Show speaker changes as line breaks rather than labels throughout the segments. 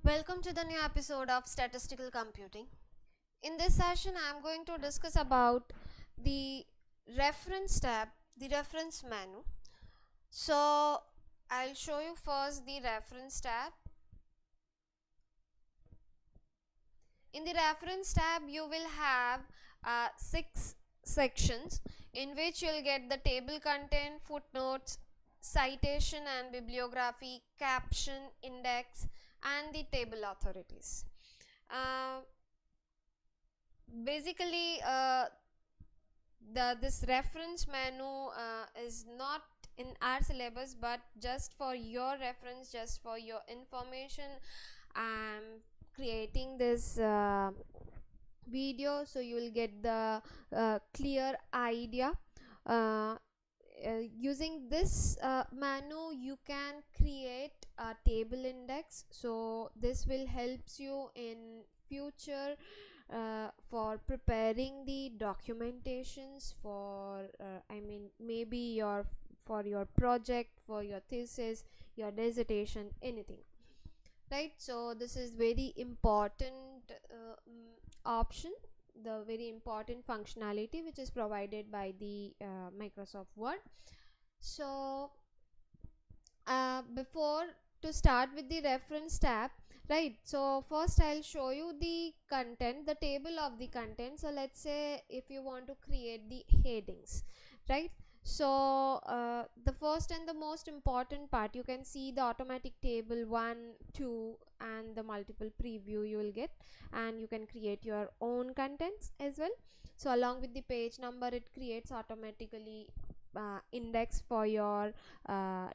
Welcome to the new episode of Statistical Computing. In this session, I am going to discuss about the reference tab, the reference menu. So, I'll show you first the reference tab. In the reference tab, you will have 6 sections in which you'll get the table content, footnotes, citation and bibliography, caption, index, and the table authorities. Basically, this reference menu is not in our syllabus, but just for your reference, just for your information. I'm creating this video so you will get the clear idea. Using this menu, you can create a table index, so this will helps you in future for preparing the documentations for maybe for your project, for your thesis, your dissertation, anything, right? So this is very important option, the very important functionality which is provided by the Microsoft Word. So before to start with the reference tab, right, so first I'll show you the content, the table of the content. So let's say if you want to create the headings, right? So the first and the most important part, you can see the automatic table 1, 2 and the multiple preview you will get, and you can create your own contents as well. So along with the page number, it creates automatically index for your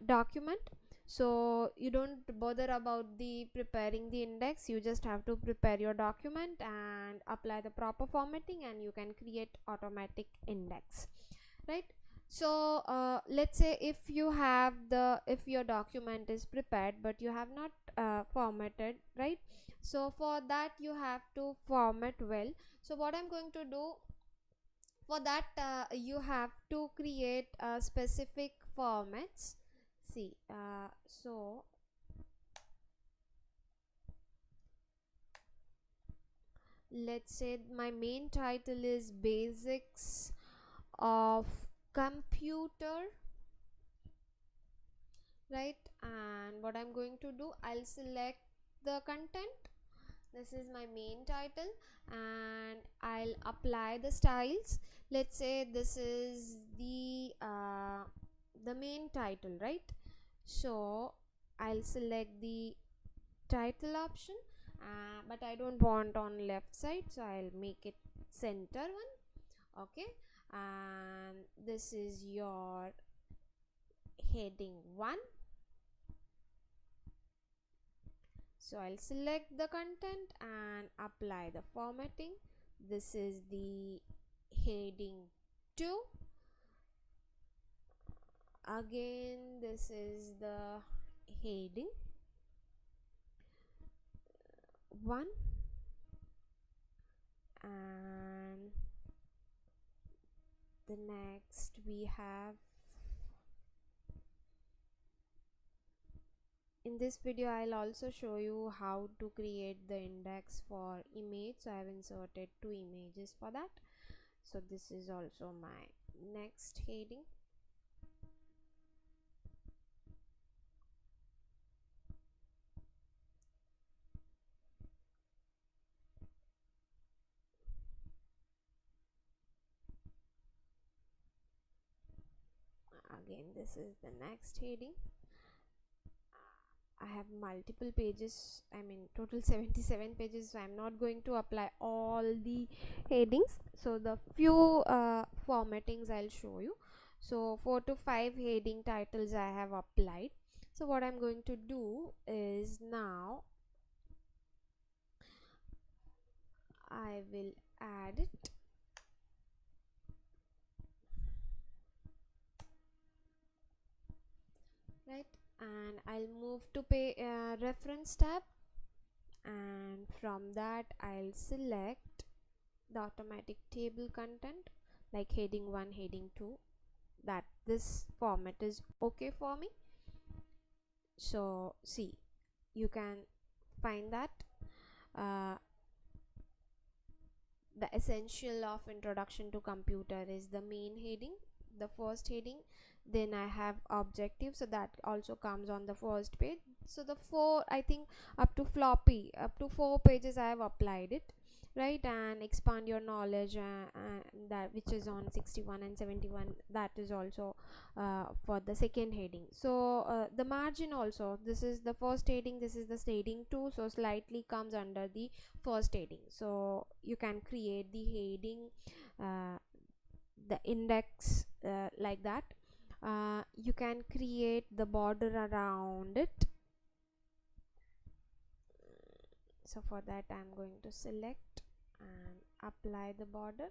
document, so you don't bother about the preparing the index. You just have to prepare your document and apply the proper formatting, and you can create automatic index, right? So let's say if your document is prepared but you have not formatted, right? So for that you have to format well. So what I'm going to do for that, you have to create specific formats. See, so let's say my main title is basics of computer, right? And what I'm going to do, I'll select the content. This is my main title, and I'll apply the styles. Let's say this is the main title, right? So I'll select the title option, but I don't want on left side, so I'll make it center one. Okay, and this is your heading 1. So I'll select the content and apply the formatting. This is the heading 2. Again, this is the heading 1, and the next we have, in this video I'll also show you how to create the index for image. So I have inserted 2 images for that. So this is also my next heading. Again, this is the next heading. I have multiple pages, total 77 pages, so I'm not going to apply all the headings. So the few formattings I'll show you. So 4 to 5 heading titles I have applied. So what I'm going to do is, now I will add it. Right, and I'll move to reference tab, and from that I'll select the automatic table content like heading 1, heading 2, that this format is okay for me. So see, you can find that. The essential of introduction to computer is the main heading, the first heading. Then I have objective, so that also comes on the first page. So the four, I think up to 4 pages I have applied it, right? And expand your knowledge, that which is on 61 and 71, that is also for the second heading. So the margin also, this is the first heading, this is the heading 2, so slightly comes under the first heading. So you can create the heading, the index, like that. You can create the border around it. So for that I'm going to select and apply the border.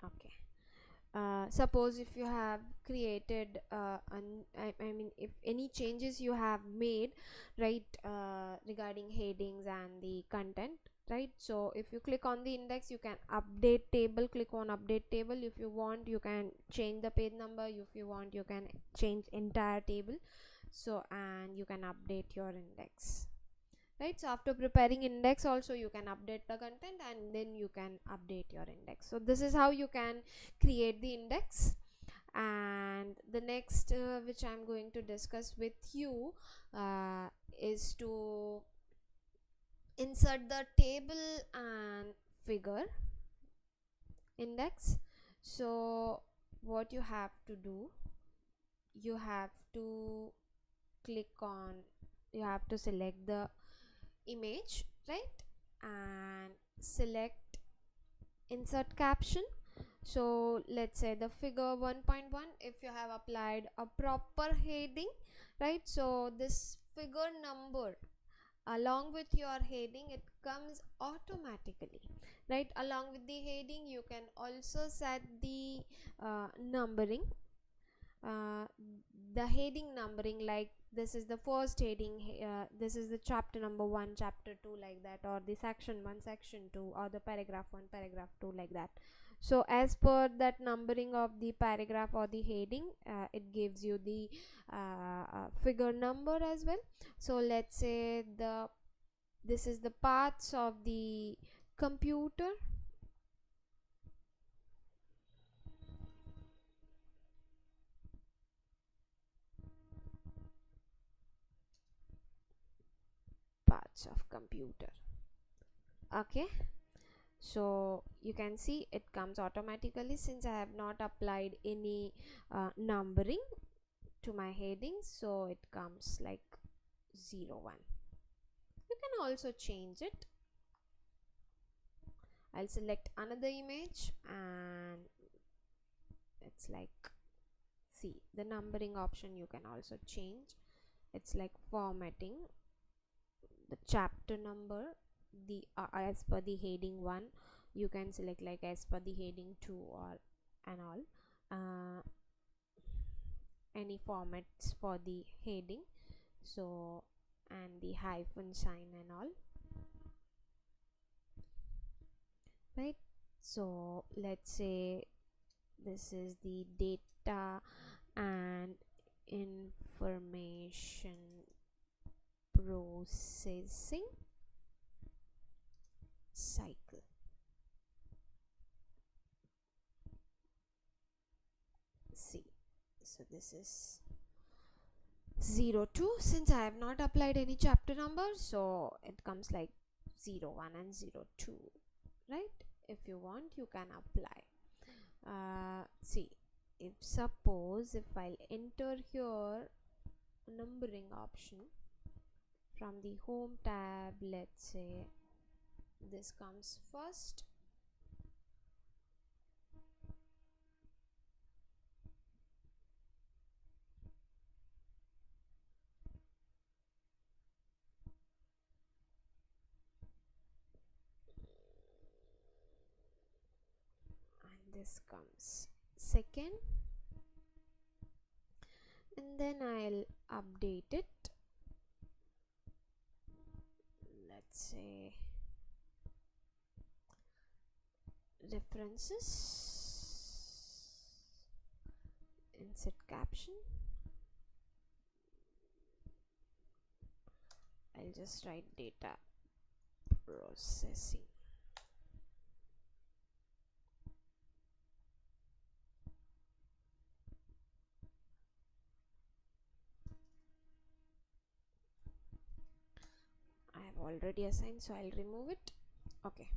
Okay. Suppose if you have created I mean if any changes you have made, right, regarding headings and the content, right? So if you click on the index, you can update table, click on update table. If you want, you can change the page number. If you want, you can change entire table. So and you can update your index, right? So after preparing index also, you can update the content and then you can update your index. So this is how you can create the index. And the next which I'm going to discuss with you is to insert the table and figure index. So what you have to do, you have to click on, you have to select the image, right, and select insert caption. So let's say the figure 1.1, if you have applied a proper heading, right, so this figure number along with your heading, it comes automatically, right? Along with the heading, you can also set the numbering, uh, the heading numbering, like this is the first heading, this is the chapter number 1, chapter 2, like that, or the section 1, section 2, or the paragraph 1, paragraph 2, like that. So as per that numbering of the paragraph or the heading, it gives you the figure number as well. So let's say this is the parts of the computer. Parts of computer. Okay, so you can see it comes automatically since I have not applied any numbering to my headings. So it comes like 0 1. You can also change it. I'll select another image and it's like, see, the numbering option you can also change. It's like formatting the chapter number, the as per the heading 1, you can select like as per the heading 2 or and all, any formats for the heading. So and the hyphen sign and all, right? So let's say this is the data and information processing cycle. See, so this is 0 2, since I have not applied any chapter number, so it comes like 0 1 and 0 2, right? If you want, you can apply. See, if suppose if I'll enter here numbering option from the home tab, let's say this comes first, and this comes second, and then I'll update it. Let's say references, insert caption. I'll just write data processing. I have already assigned, so I'll remove it. Okay.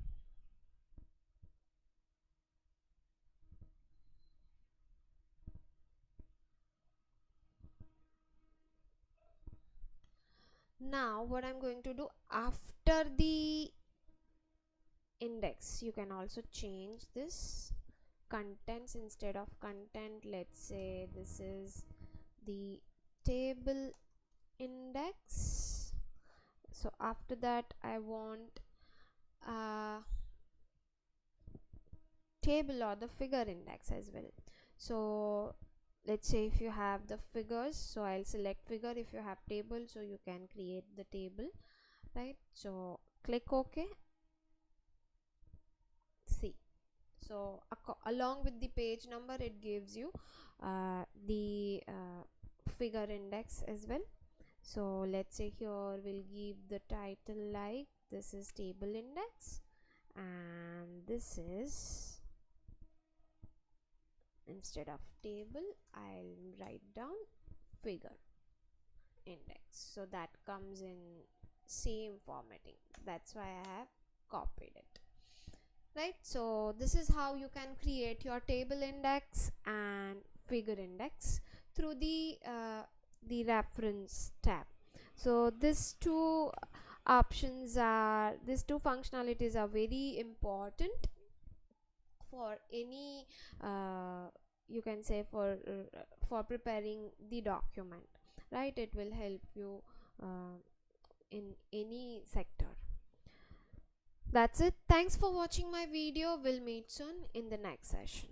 Now what I'm going to do, after the index, you can also change this contents. Instead of content, let's say this is the table index. So after that I want table or the figure index as well. So let's say if you have the figures, so I'll select figure. If you have table, so you can create the table, right? So click OK. See, so along with the page number, it gives you the figure index as well. So let's say here we'll give the title like this is table index, and this is, instead of table, I'll write down figure index, so that comes in same formatting. That's why I have copied it, right? So this is how you can create your table index and figure index through the reference tab. So these two functionalities are very important for any you can say for preparing the document, right? It will help you in any sector. That's it. Thanks for watching my video. We'll meet soon in the next session.